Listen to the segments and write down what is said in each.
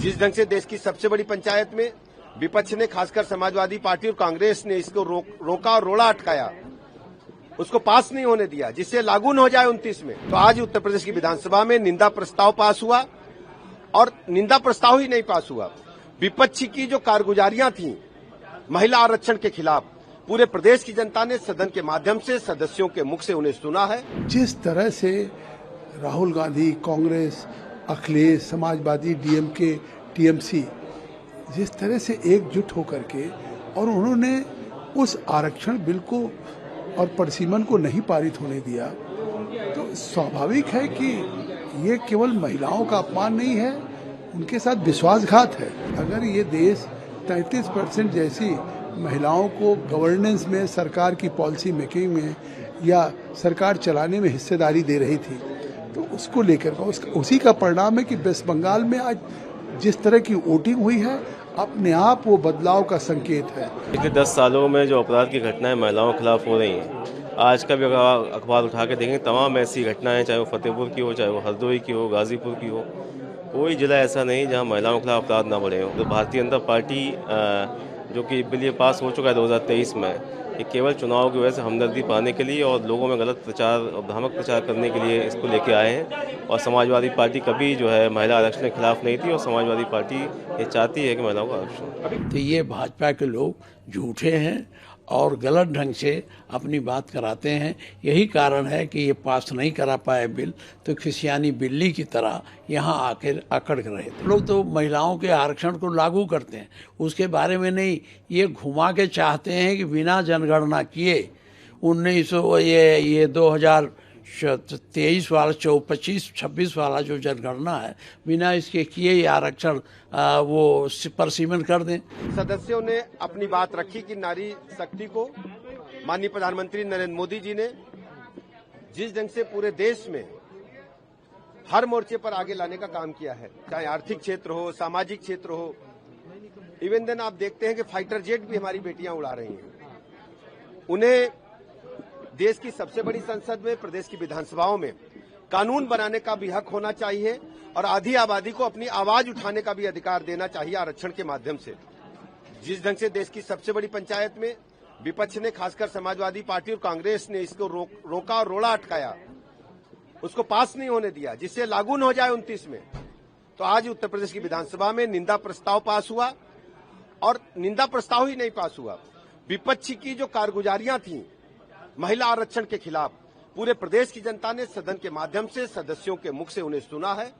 जिस ढंग से देश की सबसे बड़ी पंचायत में विपक्ष ने, खासकर समाजवादी पार्टी और कांग्रेस ने इसको रोका और रोड़ा अटकाया, उसको पास नहीं होने दिया जिससे लागू न हो जाए 29 में, तो आज उत्तर प्रदेश की विधानसभा में निंदा प्रस्ताव पास हुआ। और निंदा प्रस्ताव ही नहीं पास हुआ, विपक्ष की जो कारगुजारियां थी महिला आरक्षण के खिलाफ, पूरे प्रदेश की जनता ने सदन के माध्यम से सदस्यों के मुख से उन्हें सुना है। जिस तरह से राहुल गांधी, कांग्रेस, अखिलेश, समाजवादी, डीएमके, टीएमसी जिस तरह से एकजुट होकर के और उन्होंने उस आरक्षण बिल को और परिसीमन को नहीं पारित होने दिया, तो स्वाभाविक है कि ये केवल महिलाओं का अपमान नहीं है, उनके साथ विश्वासघात है। अगर ये देश 33% जैसी महिलाओं को गवर्नेंस में, सरकार की पॉलिसी मेकिंग में या सरकार चलाने में हिस्सेदारी दे रही थी, तो उसको लेकर उसी का परिणाम है कि वेस्ट बंगाल में आज जिस तरह की वोटिंग हुई है, अपने आप वो बदलाव का संकेत है। पिछले 10 सालों में जो अपराध की घटनाएं महिलाओं के खिलाफ हो रही हैं, आज का भी अखबार उठा के देखेंगे, तमाम ऐसी घटनाएं, चाहे वो फतेहपुर की हो, चाहे वो हरदोई की हो, गाजीपुर की हो, कोई जिला ऐसा नहीं जहां महिलाओं के खिलाफ अपराध ना बढ़े हो। तो भारतीय जनता पार्टी जो कि बिल ये पास हो चुका है 2023 में, ये केवल चुनाव की वजह से हमदर्दी पाने के लिए और लोगों में गलत प्रचार और भ्रामक प्रचार करने के लिए इसको लेके आए हैं। और समाजवादी पार्टी कभी जो है महिला आरक्षण के खिलाफ नहीं थी और समाजवादी पार्टी ये चाहती है कि महिलाओं का आरक्षण। तो ये भाजपा के लोग झूठे हैं और गलत ढंग से अपनी बात कराते हैं। यही कारण है कि ये पास नहीं करा पाए बिल, तो खिसियानी बिल्ली की तरह यहाँ आकर अकड़ रहे थे। लोग तो महिलाओं के आरक्षण को लागू करते हैं, उसके बारे में नहीं, ये घुमा के चाहते हैं कि बिना जनगणना किए 2023 वाला 25-26 वाला जो जनगणना है, बिना इसके किए ही आरक्षण वो परसीमन कर दें। सदस्यों ने अपनी बात रखी कि नारी शक्ति को माननीय प्रधानमंत्री नरेंद्र मोदी जी ने जिस ढंग से पूरे देश में हर मोर्चे पर आगे लाने का काम किया है, चाहे आर्थिक क्षेत्र हो, सामाजिक क्षेत्र हो, इवन देन आप देखते हैं कि फाइटर जेट भी हमारी बेटियां उड़ा रही हैं। उन्हें देश की सबसे बड़ी संसद में, प्रदेश की विधानसभाओं में कानून बनाने का भी हक होना चाहिए और आधी आबादी को अपनी आवाज उठाने का भी अधिकार देना चाहिए आरक्षण के माध्यम से। जिस ढंग से देश की सबसे बड़ी पंचायत में विपक्ष ने, खासकर समाजवादी पार्टी और कांग्रेस ने इसको रोका और रोड़ा अटकाया, उसको पास नहीं होने दिया जिससे लागू न हो जाए 29 में, तो आज उत्तर प्रदेश की विधानसभा में निंदा प्रस्ताव पास हुआ। और निंदा प्रस्ताव ही नहीं पास हुआ, विपक्ष की जो कारगुजारियां थी महिला आरक्षण के खिलाफ, पूरे प्रदेश की जनता ने सदन के माध्यम से सदस्यों के मुख से उन्हें सुना है।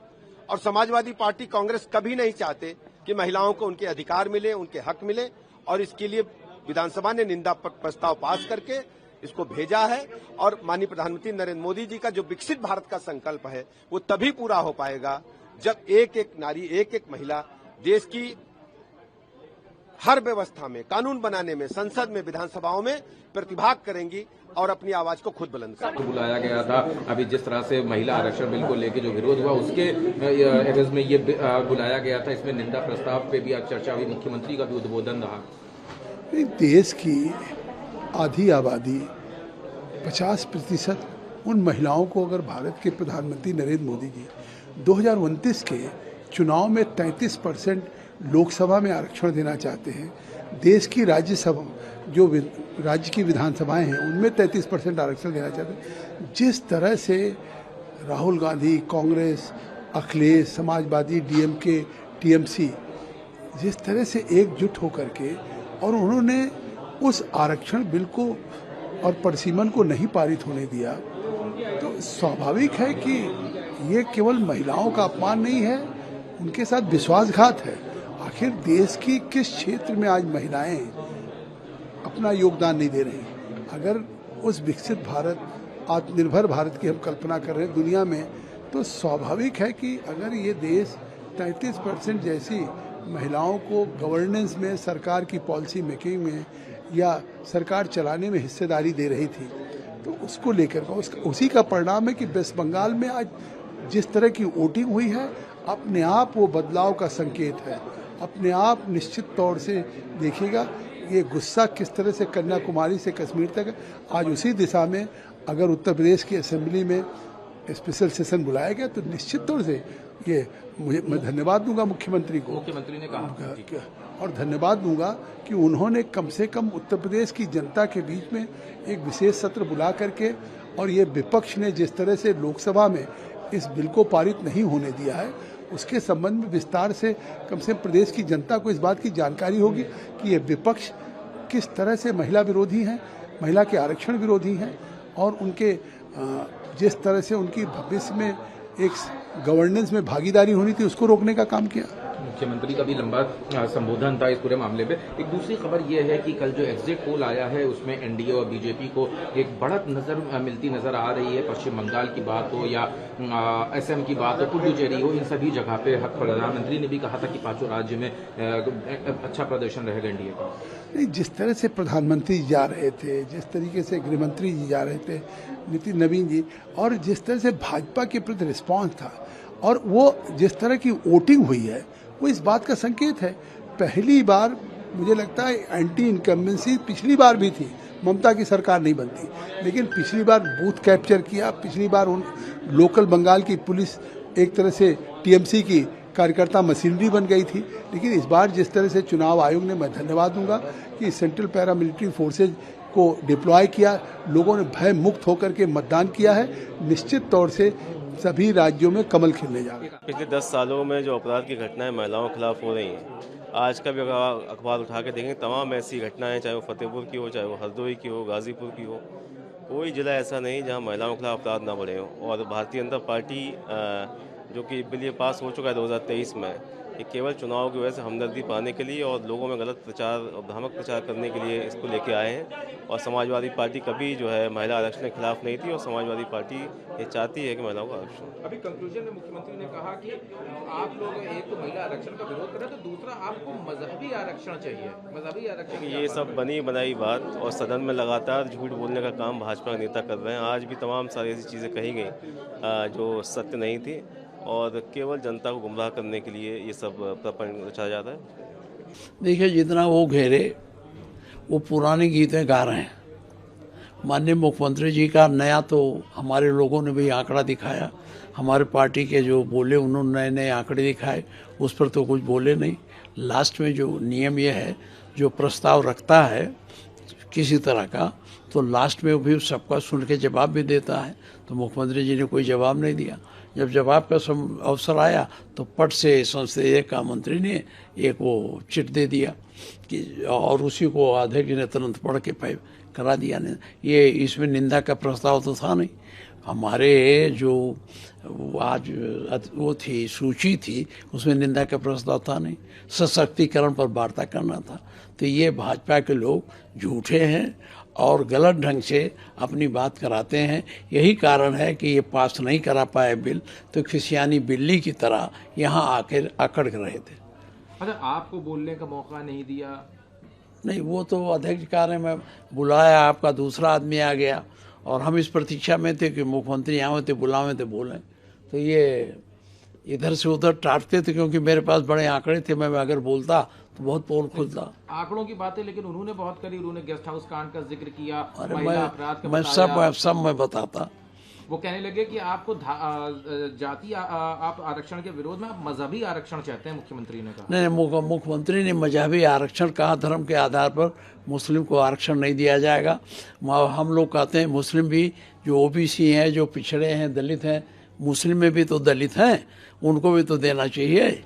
और समाजवादी पार्टी, कांग्रेस कभी नहीं चाहते कि महिलाओं को उनके अधिकार मिले, उनके हक मिले, और इसके लिए विधानसभा ने निंदा प्रस्ताव पास करके इसको भेजा है। और माननीय प्रधानमंत्री नरेंद्र मोदी जी का जो विकसित भारत का संकल्प है, वो तभी पूरा हो पाएगा जब एक एक नारी, एक एक महिला देश की हर व्यवस्था में, कानून बनाने में, संसद में, विधानसभाओं में प्रतिभाग करेंगी और अपनी आवाज को खुद बुलंद करेंगी। तो बुलाया गया था, अभी जिस तरह से महिला आरक्षण बिल को लेकर जो विरोध हुआ, उसके एवज में ये बुलाया गया था। इसमें निंदा प्रस्ताव पे भी आज चर्चा हुई, मुख्यमंत्री का भी उद्बोधन रहा। देश की आधी आबादी 50% उन महिलाओं को अगर भारत के प्रधानमंत्री नरेंद्र मोदी जी 2029 के चुनाव में 33% लोकसभा में आरक्षण देना चाहते हैं, देश की राज्यसभा जो राज्य की विधानसभाएं हैं उनमें 33% आरक्षण देना चाहते हैं, जिस तरह से राहुल गांधी, कांग्रेस, अखिलेश, समाजवादी, डीएमके, टीएमसी जिस तरह से एकजुट होकर के और उन्होंने उस आरक्षण बिल को और परिसीमन को नहीं पारित होने दिया, तो स्वाभाविक है कि ये केवल महिलाओं का अपमान नहीं है, उनके साथ विश्वासघात है। आखिर देश की किस क्षेत्र में आज महिलाएं अपना योगदान नहीं दे रही? अगर उस विकसित भारत, आत्मनिर्भर भारत की हम कल्पना कर रहे हैं दुनिया में, तो स्वाभाविक है कि अगर ये देश 33% जैसी महिलाओं को गवर्नेंस में, सरकार की पॉलिसी मेकिंग में या सरकार चलाने में हिस्सेदारी दे रही थी, तो उसको लेकर उसी का परिणाम है कि वेस्ट बंगाल में आज जिस तरह की वोटिंग हुई है, अपने आप वो बदलाव का संकेत है। अपने आप निश्चित तौर से देखिएगा ये गुस्सा किस तरह से कन्याकुमारी से कश्मीर तक, आज उसी दिशा में अगर उत्तर प्रदेश की असेंबली में स्पेशल सेशन बुलाया गया तो निश्चित तौर से ये मैं धन्यवाद दूंगा मुख्यमंत्री को। मुख्यमंत्री ने कहा और धन्यवाद दूंगा कि उन्होंने कम से कम उत्तर प्रदेश की जनता के बीच में एक विशेष सत्र बुला करके, और ये विपक्ष ने जिस तरह से लोकसभा में इस बिल को पारित नहीं होने दिया है, उसके संबंध में विस्तार से कम से कम प्रदेश की जनता को इस बात की जानकारी होगी कि ये विपक्ष किस तरह से महिला विरोधी हैं, महिला के आरक्षण विरोधी हैं, और उनके जिस तरह से उनकी भविष्य में एक गवर्नेंस में भागीदारी होनी थी उसको रोकने का काम किया। मुख्यमंत्री का भी लंबा संबोधन था इस पूरे मामले में। एक दूसरी खबर यह है कि कल जो एग्जिट पोल आया है उसमें एनडीए और बीजेपी को एक बढ़त मिलती नजर आ रही है। पश्चिम बंगाल की बात हो या असम की बात हो, पुडुचेरी हो, इन सभी जगह पे प्रधानमंत्री ने भी कहा था कि पांचों राज्य में अच्छा प्रदर्शन रहेगा एनडीए का। नहीं, जिस तरह से प्रधानमंत्री जी जा रहे थे, जिस तरीके से गृहमंत्री जी जा रहे थे, नितिन नवीन जी, और जिस तरह से भाजपा के प्रति रिस्पांस था, और वो जिस तरह की वोटिंग हुई है, वो इस बात का संकेत है। पहली बार मुझे लगता है एंटी इनकम्बेंसी पिछली बार भी थी, ममता की सरकार नहीं बनती, लेकिन पिछली बार बूथ कैप्चर किया, पिछली बार उन लोकल बंगाल की पुलिस एक तरह से टीएमसी की कार्यकर्ता मशीनरी बन गई थी। लेकिन इस बार जिस तरह से चुनाव आयोग ने, मैं धन्यवाद दूंगा कि सेंट्रल पैरामिलिट्री फोर्सेज को डिप्लॉय किया, लोगों ने भय मुक्त होकर के मतदान किया है। निश्चित तौर से सभी राज्यों में कमल खिलने जा रहे हैं। पिछले 10 सालों में जो अपराध की घटनाएं महिलाओं के खिलाफ हो रही हैं, आज का भी अखबार उठा के देखें, तमाम ऐसी घटनाएं, चाहे वो फतेहपुर की हो, चाहे वो हरदोई की हो, गाजीपुर की हो, कोई जिला ऐसा नहीं जहां महिलाओं के खिलाफ अपराध ना बढ़े हो। और भारतीय जनता पार्टी जो कि बिल ये पास हो चुका है 2023 में, ये केवल चुनाव की वजह से हमदर्दी पाने के लिए और लोगों में गलत प्रचार और भ्रामक प्रचार करने के लिए इसको लेके आए हैं। और समाजवादी पार्टी कभी जो है महिला आरक्षण के खिलाफ नहीं थी, और समाजवादी पार्टी ये चाहती है कि महिलाओं का आरक्षण। अभी कंक्लूजन में मुख्यमंत्री ने कहा कि आप लोग एक तो महिला आरक्षण का विरोध कर रहे हैं, तो दूसरा आपको मजहबी आरक्षण चाहिए। मजहबी आरक्षण ये सब बनी बनाई बात, और सदन में लगातार झूठ बोलने का काम भाजपा के नेता कर रहे हैं। आज भी तमाम सारी ऐसी चीज़ें कही गई जो सत्य नहीं थी, और केवल जनता को गुमराह करने के लिए ये सब प्रपंच रचा जाता है। देखिए, जितना वो घेरे वो पुरानी गीतें गा रहे हैं। माननीय मुख्यमंत्री जी का नया तो हमारे लोगों ने भी आंकड़ा दिखाया, हमारे पार्टी के जो बोले उन्होंने नए नए आंकड़े दिखाए, उस पर तो कुछ बोले नहीं। लास्ट में जो नियम ये है, जो प्रस्ताव रखता है किसी तरह का, तो लास्ट में भी सबका सुन के जवाब भी देता है। तो मुख्यमंत्री जी ने कोई जवाब नहीं दिया। जब जवाब का अवसर आया तो पट से संसदीय का मंत्री ने एक वो चिट दे दिया कि, और उसी को अध्यक्ष ने तुरंत पढ़ के करा दिया। ये इसमें निंदा का प्रस्ताव तो था नहीं। हमारे जो आज वो थी सूची थी, उसमें निंदा का प्रस्ताव था नहीं। सशक्तिकरण पर वार्ता करना था। तो ये भाजपा के लोग झूठे हैं और गलत ढंग से अपनी बात कराते हैं। यही कारण है कि ये पास नहीं करा पाए बिल, तो खिसियानी बिल्ली की तरह यहाँ आकर अकड़ रहे थे। अच्छा, आपको बोलने का मौका नहीं दिया? नहीं, वो तो अध्यक्ष कार्य में बुलाया, आपका दूसरा आदमी आ गया, और हम इस प्रतीक्षा में थे कि मुख्यमंत्री आए थे, बुलावे थे, बोलें। तो ये इधर से उधर टाटते थे, क्योंकि मेरे पास बड़े आंकड़े थे। मैं अगर बोलता तो बहुत पोल खुलता। आंकड़ों की बातें लेकिन उन्होंने बहुत करी। उन्होंने गेस्ट हाउस कांड का जिक्र किया, अरे मैं सब मैं बताता। वो कहने लगे कि आपको जाति आप आरक्षण के विरोध में, आप मजहबी आरक्षण चाहते हैं, मुख्यमंत्री ने कहा। नहीं, मुख्यमंत्री ने मजहबी आरक्षण कहा। धर्म के आधार पर मुस्लिम को आरक्षण नहीं दिया जाएगा। हम लोग कहते हैं मुस्लिम भी जो ओबीसी हैं, जो पिछड़े हैं, दलित हैं, मुस्लिम में भी तो दलित हैं, उनको भी तो देना चाहिए।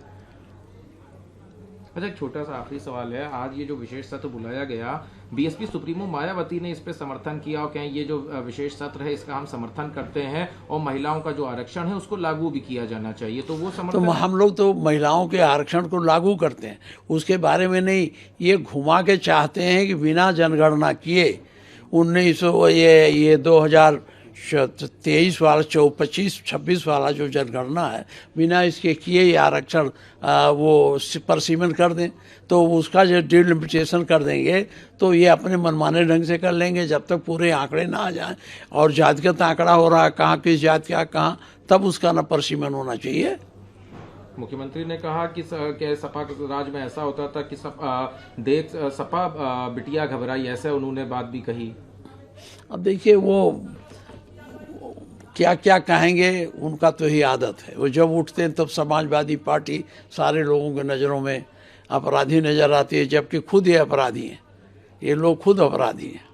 अच्छा, एक छोटा सा आखिरी सवाल है। आज ये जो विशेष सत्र बुलाया गया, बीएसपी सुप्रीमो मायावती ने इस पे समर्थन किया और कहें ये जो विशेष सत्र है इसका हम समर्थन करते हैं, और महिलाओं का जो आरक्षण है उसको लागू भी किया जाना चाहिए। तो वो समर्थन, तो हम लोग तो महिलाओं के आरक्षण को लागू करते हैं, उसके बारे में नहीं। ये घुमा के चाहते हैं कि बिना जनगणना किए 2023 वाला 25-26 वाला जो जनगणना है, बिना इसके किए ये आरक्षण वो परसीमन कर दें, तो उसका जो डिलिमिटेशन कर देंगे तो ये अपने मनमाने ढंग से कर लेंगे जब तक पूरे आंकड़े ना आ जाएं। और जातिगत आंकड़ा हो रहा है, कहाँ किस जाति का कहाँ, तब उसका न परसीमन होना चाहिए। मुख्यमंत्री ने कहा कि सपा राज में ऐसा होता था कि सपा बिटिया घबराई, ऐसे उन्होंने बात भी कही। अब देखिए, वो क्या क्या कहेंगे, उनका तो ही आदत है। वो जब उठते हैं तब समाजवादी पार्टी सारे लोगों के नज़रों में अपराधी नज़र आती है, जबकि खुद ये अपराधी हैं, ये लोग खुद अपराधी हैं।